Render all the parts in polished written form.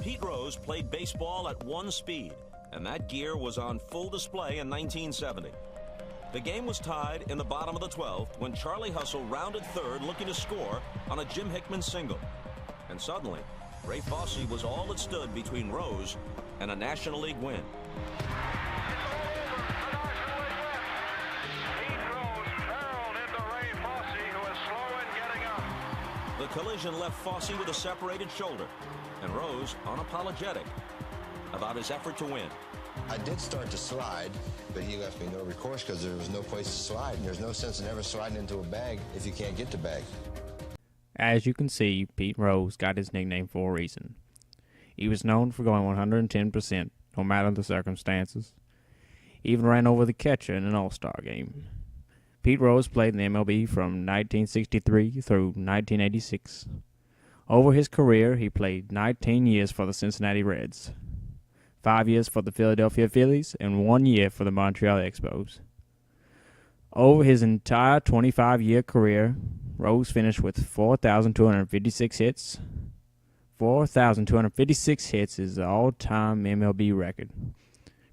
Pete Rose played baseball at one speed, and that gear was on full display in 1970. The game was tied in the bottom of the 12th when Charlie Hustle rounded third looking to score on a Jim Hickman single. And suddenly, Ray Fosse was all that stood between Rose and a National League win. The collision left Fosse with a separated shoulder, and Rose unapologetic about his effort to win. I did start to slide, but he left me no recourse because there was no place to slide, and there's no sense in ever sliding into a bag if you can't get the bag. As you can see, Pete Rose got his nickname for a reason. He was known for going 110%, no matter the circumstances. He even ran over the catcher in an All-Star game. Pete Rose played in the MLB from 1963 through 1986. Over his career, he played 19 years for the Cincinnati Reds, 5 years for the Philadelphia Phillies, and 1 year for the Montreal Expos. Over his entire 25-year career, Rose finished with 4,256 hits. 4,256 hits is the all-time MLB record.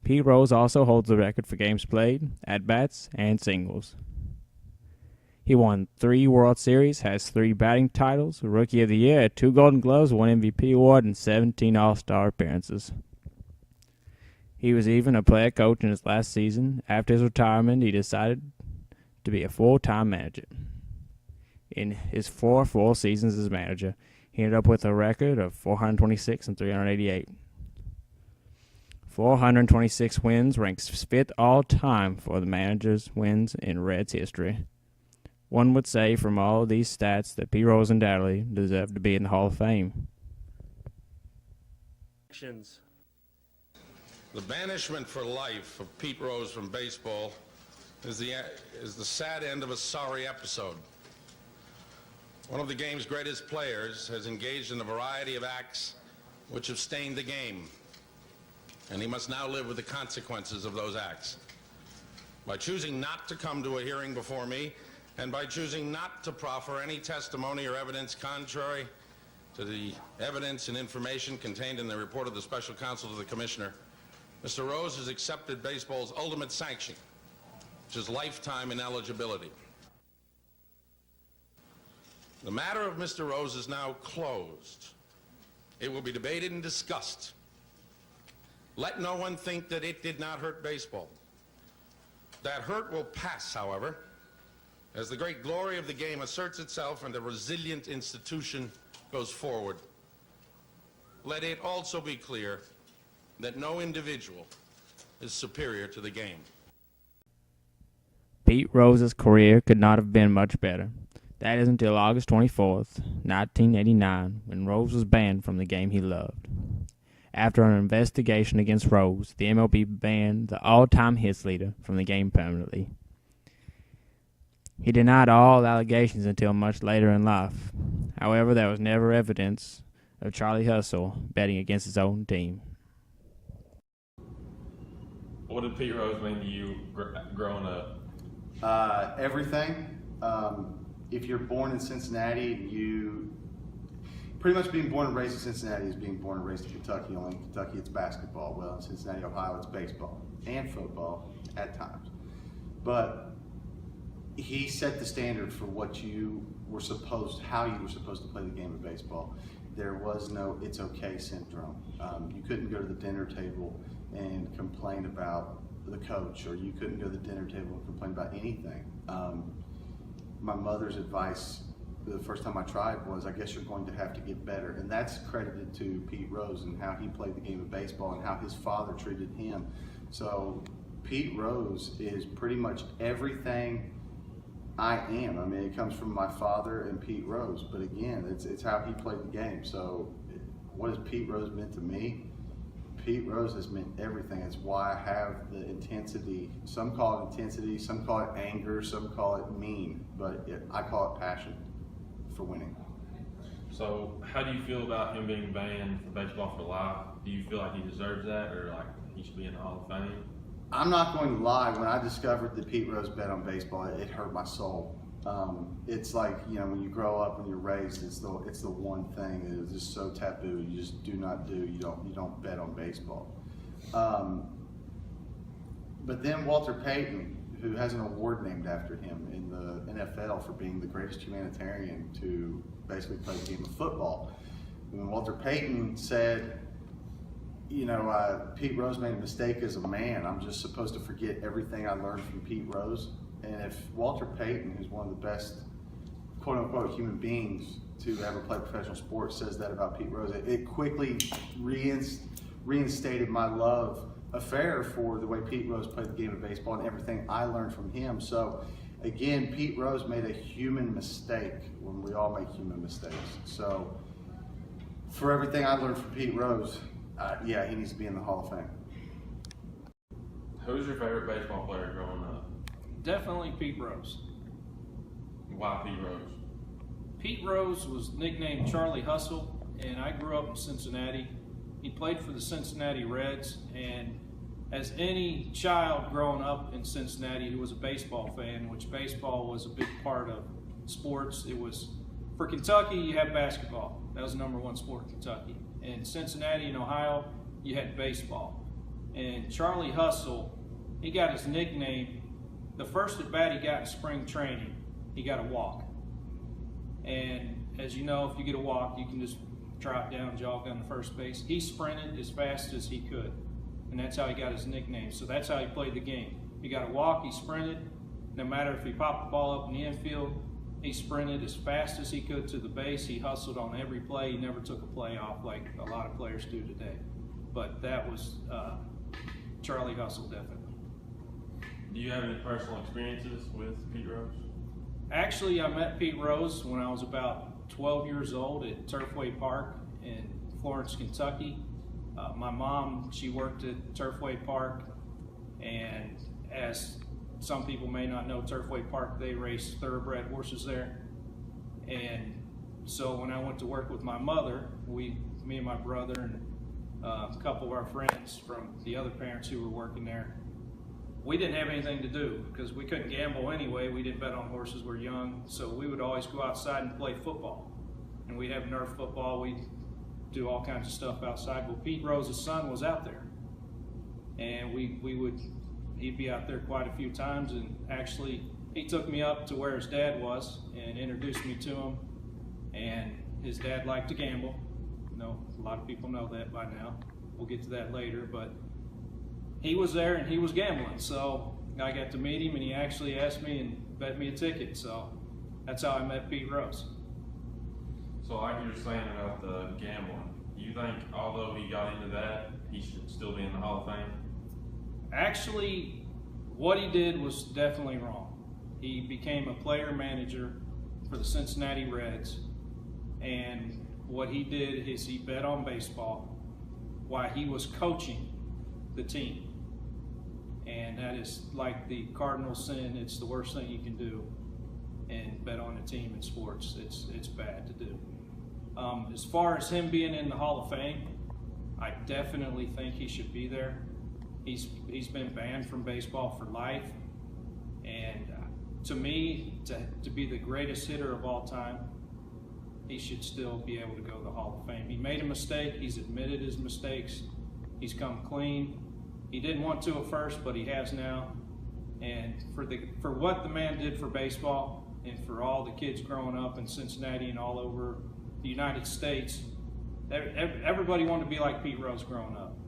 Pete Rose also holds the record for games played, at-bats, and singles. He won 3 World Series, has 3 batting titles, Rookie of the Year, 2 Golden Gloves, 1 MVP award, and 17 All-Star appearances. He was even a player coach in his last season. After his retirement, he decided to be a full-time manager. In his 4 full seasons as manager, he ended up with a record of 426 and 388. 426 wins ranks 5th all-time for the manager's wins in Reds history. One would say from all of these stats that Pete Rose undoubtedly deserved to be in the Hall of Fame. The banishment for life of Pete Rose from baseball is the sad end of a sorry episode. One of the game's greatest players has engaged in a variety of acts which have stained the game, and he must now live with the consequences of those acts. By choosing not to come to a hearing before me, and by choosing not to proffer any testimony or evidence contrary to the evidence and information contained in the report of the Special Counsel to the Commissioner, Mr. Rose has accepted baseball's ultimate sanction, which is lifetime ineligibility. The matter of Mr. Rose is now closed. It will be debated and discussed. Let no one think that it did not hurt baseball. That hurt will pass, however, as the great glory of the game asserts itself and the resilient institution goes forward. Let it also be clear that no individual is superior to the game. Pete Rose's career could not have been much better. That is until August 24th, 1989, when Rose was banned from the game he loved. After an investigation against Rose, the MLB banned the all-time hits leader from the game permanently. He denied all allegations until much later in life. However, there was never evidence of Charlie Hustle betting against his own team. What did Pete Rose mean to you growing up? Everything. If you're born in Cincinnati, you pretty much being born and raised in Cincinnati is being born and raised in Kentucky. Only in Kentucky it's basketball. Well, in Cincinnati, Ohio, it's baseball and football at times. But he set the standard for what you were supposed, how you were supposed to play the game of baseball. There was no "it's okay" syndrome. You couldn't go to the dinner table and complain about the coach, or you couldn't go to the dinner table and complain about anything. My mother's advice the first time I tried was, I guess you're going to have to get better. And that's credited to Pete Rose and how he played the game of baseball and how his father treated him. So Pete Rose is pretty much everything I am. I mean, it comes from my father and Pete Rose, but again, it's how he played the game. So what has Pete Rose meant to me? Pete Rose has meant everything. It's why I have the intensity. Some call it intensity, some call it anger, some call it mean, but I call it passion for winning. So how do you feel about him being banned from baseball for life? Do you feel like he deserves that, or like he should be in the Hall of Fame? I'm not going to lie, when I discovered that Pete Rose bet on baseball, it hurt my soul. It's like, when you grow up and you're raised, it's the one thing that is just so taboo. You just do not do. You don't bet on baseball. But then Walter Payton, who has an award named after him in the NFL for being the greatest humanitarian to basically play the game of football. When Walter Payton said, Pete Rose made a mistake as a man. I'm just supposed to forget everything I learned from Pete Rose. And if Walter Payton, who's one of the best, quote unquote, human beings to ever play professional sports, says that about Pete Rose, it quickly reinstated my love affair for the way Pete Rose played the game of baseball and everything I learned from him. So again, Pete Rose made a human mistake when we all make human mistakes. So for everything I learned from Pete Rose, he needs to be in the Hall of Fame. Who's your favorite baseball player growing up? Definitely Pete Rose. Why Pete Rose? Pete Rose was nicknamed Charlie Hustle, and I grew up in Cincinnati. He played for the Cincinnati Reds, and as any child growing up in Cincinnati who was a baseball fan, which baseball was a big part of sports, it was, for Kentucky, you had basketball. That was the number one sport in Kentucky. In Cincinnati and Ohio, you had baseball. And Charlie Hustle, he got his nickname, the first at bat he got in spring training, he got a walk. And as you know, if you get a walk, you can just trot down, jog down to first base. He sprinted as fast as he could, and that's how he got his nickname. So that's how he played the game. He got a walk, he sprinted. No matter if he popped the ball up in the infield, he sprinted as fast as he could to the base. He hustled on every play. He never took a play off like a lot of players do today. But that was Charlie Hustle, definitely. Do you have any personal experiences with Pete Rose? Actually, I met Pete Rose when I was about 12 years old at Turfway Park in Florence, Kentucky. My mom, she worked at Turfway Park, and as some people may not know, Turfway Park, they race thoroughbred horses there. And so when I went to work with my mother, me and my brother and a couple of our friends from the other parents who were working there, we didn't have anything to do because we couldn't gamble anyway. We didn't bet on horses. We're young, so we would always go outside and play football. And we'd have Nerf football. We'd do all kinds of stuff outside. Well, Pete Rose's son was out there, and he'd be out there quite a few times. And actually, he took me up to where his dad was and introduced me to him. And his dad liked to gamble. A lot of people know that by now. We'll get to that later, but he was there and he was gambling, so I got to meet him, and he actually asked me and bet me a ticket. So that's how I met Pete Rose. So like you were saying about the gambling, do you think although he got into that, he should still be in the Hall of Fame? Actually, what he did was definitely wrong. He became a player manager for the Cincinnati Reds, and what he did is he bet on baseball while he was coaching the team. And that is like the cardinal sin. It's the worst thing you can do, and bet on a team in sports. It's bad to do. As far as him being in the Hall of Fame, I definitely think he should be there. He's been banned from baseball for life, and to me, to be the greatest hitter of all time, he should still be able to go to the Hall of Fame. He made a mistake. He's admitted his mistakes. He's come clean. He didn't want to at first, but he has now. And for what the man did for baseball and for all the kids growing up in Cincinnati and all over the United States, everybody wanted to be like Pete Rose growing up.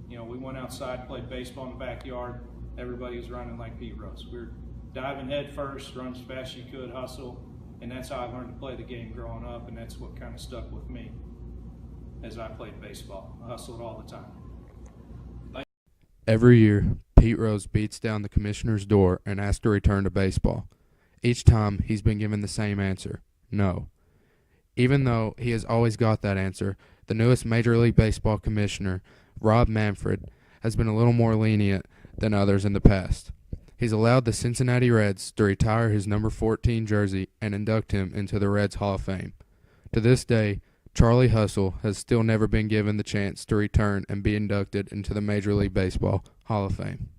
We went outside, played baseball in the backyard. Everybody was running like Pete Rose. We were diving head first, run as fast as you could, hustle. And that's how I learned to play the game growing up, and that's what kind of stuck with me as I played baseball. I hustled all the time. Every year, Pete Rose beats down the commissioner's door and asks to return to baseball. Each time, he's been given the same answer, no. Even though he has always got that answer, the newest Major League Baseball commissioner, Rob Manfred, has been a little more lenient than others in the past. He's allowed the Cincinnati Reds to retire his number 14 jersey and induct him into the Reds Hall of Fame. To this day, Charlie Hustle has still never been given the chance to return and be inducted into the Major League Baseball Hall of Fame.